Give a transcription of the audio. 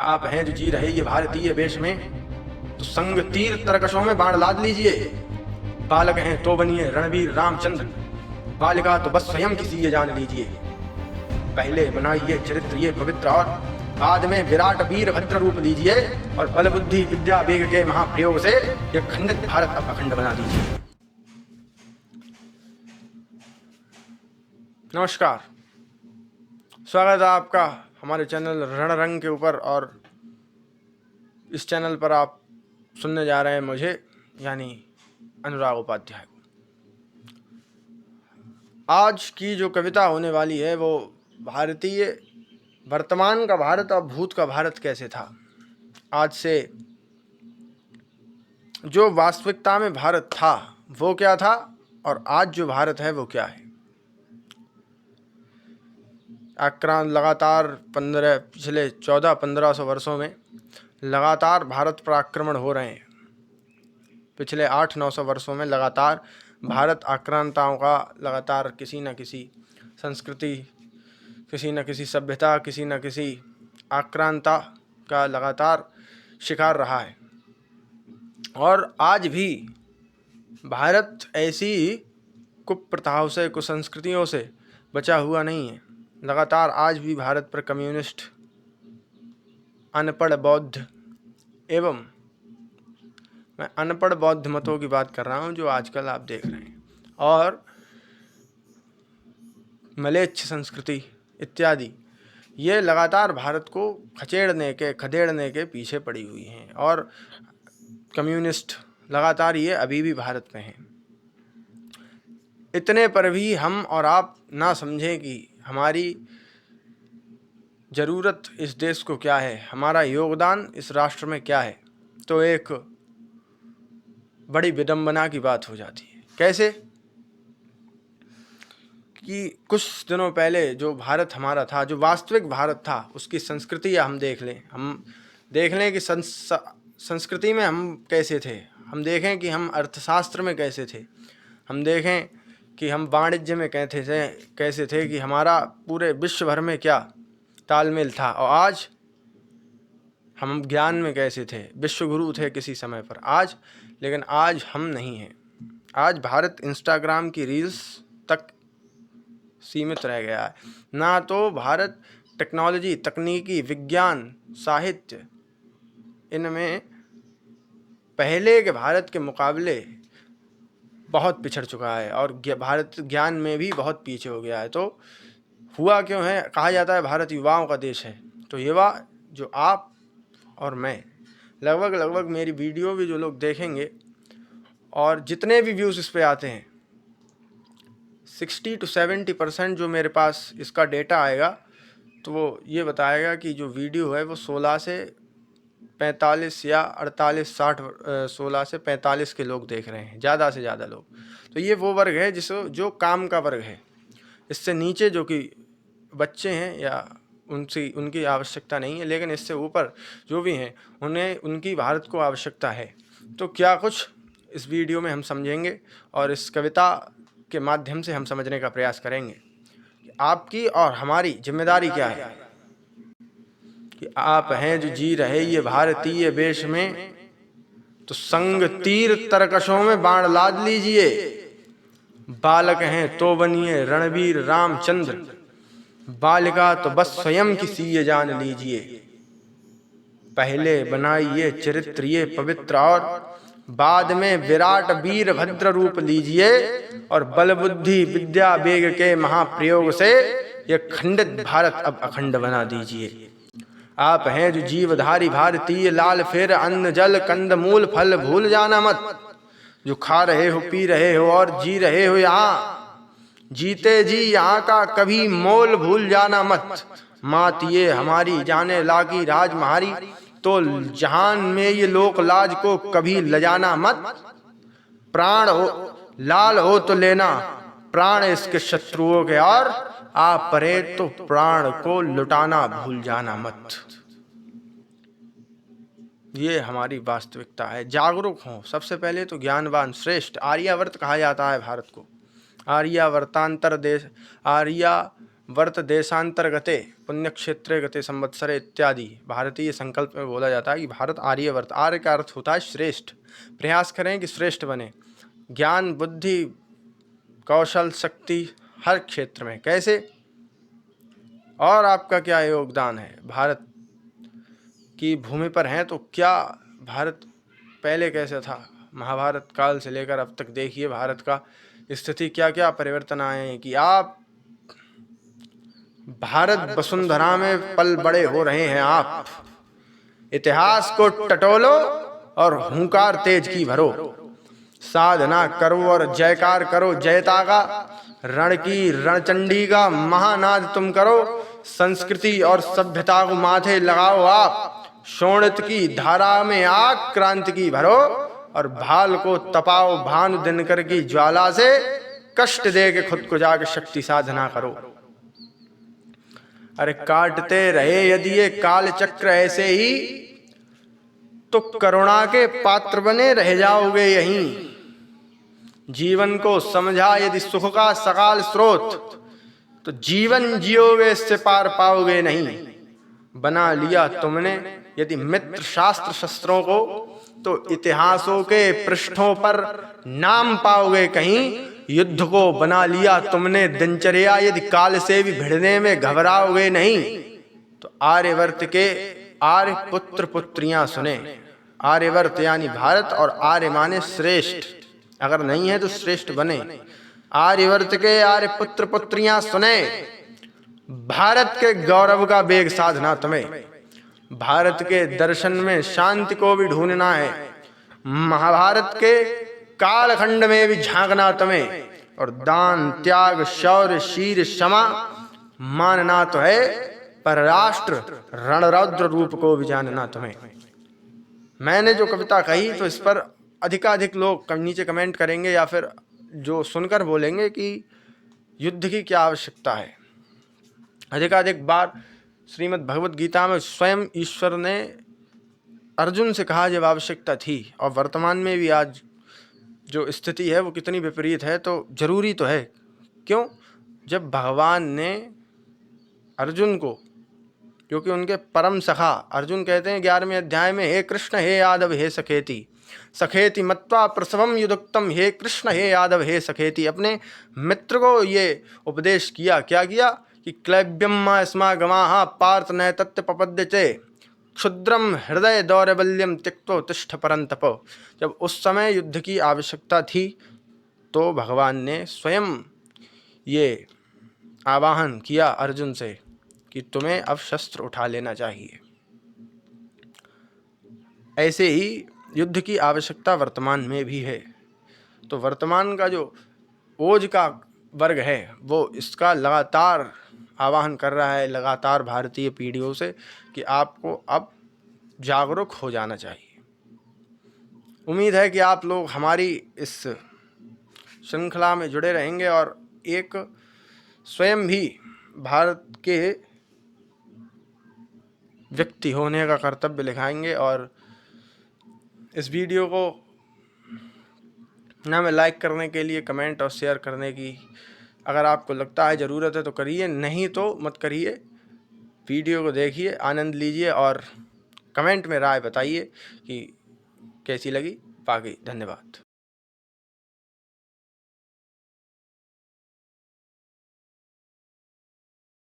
आप हैं जो जी रहे ये भारतीय वेश में, तो संग तीर तरकशों में बाण लाद लीजिए। बालक हैं तो बनिए रणवीर रामचंद्र, बालिका तो बस स्वयं किसी ये जान लीजिए। पहले बनाइए चरित्र ये पवित्र, और बाद में विराट वीर भद्र रूप लीजिए, और बल बुद्धि विद्या वेग के महाप्रयोग से ये खंडित भारत अब अखंड बना दीजिए। नमस्कार, स्वागत है आपका हमारे चैनल रणरंग के ऊपर। और इस चैनल पर आप सुनने जा रहे हैं मुझे, यानी अनुराग उपाध्याय को। आज की जो कविता होने वाली है वो भारतीय वर्तमान का भारत और भूत का भारत कैसे था, आज से जो वास्तविकता में भारत था वो क्या था, और आज जो भारत है वो क्या है। आक्रांत लगातार पिछले 1400-1500 वर्षों में लगातार भारत पर आक्रमण हो रहे हैं। पिछले 800-900 वर्षों में लगातार भारत आक्रांताओं का लगातार किसी न किसी संस्कृति, किसी न किसी सभ्यता, किसी न किसी आक्रांता का लगातार शिकार रहा है। और आज भी भारत ऐसी कुप्रथाओं से, कुसंस्कृतियों से बचा हुआ नहीं है। लगातार आज भी भारत पर कम्युनिस्ट, अनपढ़ बौद्ध, एवं मैं अनपढ़ बौद्ध मतों की बात कर रहा हूँ जो आजकल आप देख रहे हैं, और मलेच्छ संस्कृति इत्यादि, ये लगातार भारत को खदेड़ने के पीछे पड़ी हुई हैं। और कम्युनिस्ट लगातार ये अभी भी भारत में हैं। इतने पर भी हम और आप ना समझें कि हमारी ज़रूरत इस देश को क्या है, हमारा योगदान इस राष्ट्र में क्या है, तो एक बड़ी विडंबना की बात हो जाती है। कैसे कि कुछ दिनों पहले जो भारत हमारा था, जो वास्तविक भारत था, उसकी संस्कृति हम देख लें कि संस्कृति में हम कैसे थे, हम देखें कि हम अर्थशास्त्र में कैसे थे, हम देखें कि हम वाणिज्य में कैसे थे, कि हमारा पूरे विश्व भर में क्या तालमेल था, और आज हम ज्ञान में कैसे थे, विश्व गुरु थे किसी समय पर आज, लेकिन आज हम नहीं हैं। आज भारत इंस्टाग्राम की रील्स तक सीमित रह गया है। ना तो भारत टेक्नोलॉजी, तकनीकी, विज्ञान, साहित्य, इनमें पहले के भारत के मुकाबले बहुत पिछड़ चुका है, और भारत ज्ञान में भी बहुत पीछे हो गया है। तो हुआ क्यों है? कहा जाता है भारत युवाओं का देश है। तो युवा जो आप और मैं, लगभग मेरी वीडियो भी जो लोग देखेंगे और जितने भी व्यूज़ इस पे आते हैं, 60 to 70% जो मेरे पास इसका डेटा आएगा तो वो ये बताएगा कि जो वीडियो है वो 16 से 45 या 48, 60, 16 से 45 के लोग देख रहे हैं, ज़्यादा से ज़्यादा लोग। तो ये वो वर्ग है जो काम का वर्ग है। इससे नीचे जो कि बच्चे हैं या उनकी आवश्यकता नहीं है, लेकिन इससे ऊपर जो भी हैं उनकी भारत को आवश्यकता है। तो क्या कुछ इस वीडियो में हम समझेंगे, और इस कविता के माध्यम से हम समझने का प्रयास करेंगे कि आपकी और हमारी जिम्मेदारी क्या है। कि आप हैं जो जी रहे ये भारतीय वेश में, तो संग तीर तरकशों में बाण लाद लीजिए। बालक हैं तो बनिए रणवीर रामचंद्र, बालिका तो बस स्वयं किसी ये जान लीजिए। पहले बनाइए चरित्र ये पवित्र, और बाद में विराट वीर भद्र रूप लीजिए, और बल बुद्धि विद्या वेग के महाप्रयोग से ये खंडित भारत अब अखंड बना दीजिए। आप हैं जो जीवधारी भारतीय, लाल फिर अन्न जल कंद मूल फल भूल जाना मत। जो खा रहे हो, पी रहे हो और जी रहे हो यहाँ, जीते जी यहाँ का कभी मोल भूल जाना मत। मात ये हमारी जाने लागी राज महारी, तो जहान में ये लोक लाज को कभी लजाना मत। प्राण हो लाल हो तो लेना प्राण इसके शत्रुओं के, और आप परे तो प्राण को लुटाना भूल जाना मत। ये हमारी वास्तविकता है। जागरूक हों। सबसे पहले तो ज्ञानवान श्रेष्ठ, आर्यावर्त कहा जाता है भारत को। आर्यावर्तांतर देश, आर्या वर्त देशांतर्गते पुण्यक्षेत्रे गते संवत्सरे इत्यादि भारतीय संकल्प में बोला जाता है कि भारत आर्यवर्त। आर्य का अर्थ होता है श्रेष्ठ। प्रयास करें कि श्रेष्ठ बने, ज्ञान बुद्धि कौशल शक्ति हर क्षेत्र में। कैसे और आपका क्या योगदान है भारत की भूमि पर हैं, तो क्या भारत पहले कैसे था, महाभारत काल से लेकर अब तक देखिए भारत का स्थिति क्या क्या परिवर्तन आए हैं कि आप भारत वसुंधरा में पल बड़े हो रहे हैं। आप इतिहास को टटोलो और हुंकार तेज की भरो, साधना करो और जयकार करो, जयता का रण की रणचंडी का महानाद तुम करो। संस्कृति और सभ्यता को माथे लगाओ आप, शोणित की धारा में आग क्रांति की भरो और भाल को तपाओ भानु दिनकर की ज्वाला से, कष्ट दे के खुद को जाके शक्ति साधना करो। अरे काटते रहे यदि ये काल चक्र ऐसे ही, तो करुणा के पात्र बने रह जाओगे यहीं। जीवन को समझा यदि सुख का सकाल स्रोत, तो जीवन जियोगे इससे पार पाओगे नहीं। बना लिया तुमने यदि मित्र शास्त्र शस्त्रों को, तो इतिहासों के पृष्ठों पर नाम पाओगे कहीं। युद्ध को बना लिया तुमने दिनचर्या यदि काल से भी भिड़ने में घबराओगे नहीं। तो आर्यवर्त के आर्य पुत्र पुत्रियां सुने। आर्यवर्त यानी भारत, और आर्य माने श्रेष्ठ, अगर नहीं है तो श्रेष्ठ बने। आर्यवर्त के आर्य पुत्र पुत्रियां सुने, भारत के गौरव का बेग साधना तुम्हें। भारत के दर्शन में शांति को भी ढूंढना है, महाभारत के कालखंड में भी झांकना तुम्हें, और दान त्याग शौर्य शीर क्षमा मानना तो है, पर राष्ट्र रणरौद्र रूप को भी जानना तुम्हें। मैंने जो कविता कही तो इस पर अधिकाधिक लोग नीचे कमेंट करेंगे या फिर जो सुनकर बोलेंगे कि युद्ध की क्या आवश्यकता है। अधिकाधिक बार श्रीमद् भगवत गीता में स्वयं ईश्वर ने अर्जुन से कहा जब आवश्यकता थी, और वर्तमान में भी आज जो स्थिति है वो कितनी विपरीत है, तो जरूरी तो है। क्यों? जब भगवान ने अर्जुन को, क्योंकि उनके परम सखा अर्जुन कहते हैं 11वें अध्याय में, हे कृष्ण हे यादव हे सखेति, सखेति मत्वा प्रसवम युदुक्तम, हे कृष्ण हे यादव हे सखेति। अपने मित्र को ये उपदेश किया। क्या किया कि क्लैब्यम स्मा गमाहा पार्थ न तत्व पपद्यते, क्षुद्रम हृदय दौर्बल्यम त्यक्तो तिष्ठ परंतप। जब उस समय युद्ध की आवश्यकता थी तो भगवान ने स्वयं ये आवाहन किया अर्जुन से कि तुम्हें अब शस्त्र उठा लेना चाहिए। ऐसे ही युद्ध की आवश्यकता वर्तमान में भी है। तो वर्तमान का जो ओज का वर्ग है वो इसका लगातार आवाहन कर रहा है, लगातार भारतीय पीढ़ियों से, कि आपको अब जागरूक हो जाना चाहिए। उम्मीद है कि आप लोग हमारी इस श्रृंखला में जुड़े रहेंगे और एक स्वयं भी भारत के व्यक्ति होने का कर्तव्य निभाएंगे। और इस वीडियो को ना मैं लाइक करने के लिए, कमेंट और शेयर करने की अगर आपको लगता है ज़रूरत है तो करिए, नहीं तो मत करिए। वीडियो को देखिए, आनंद लीजिए और कमेंट में राय बताइए कि कैसी लगी। बाकी धन्यवाद।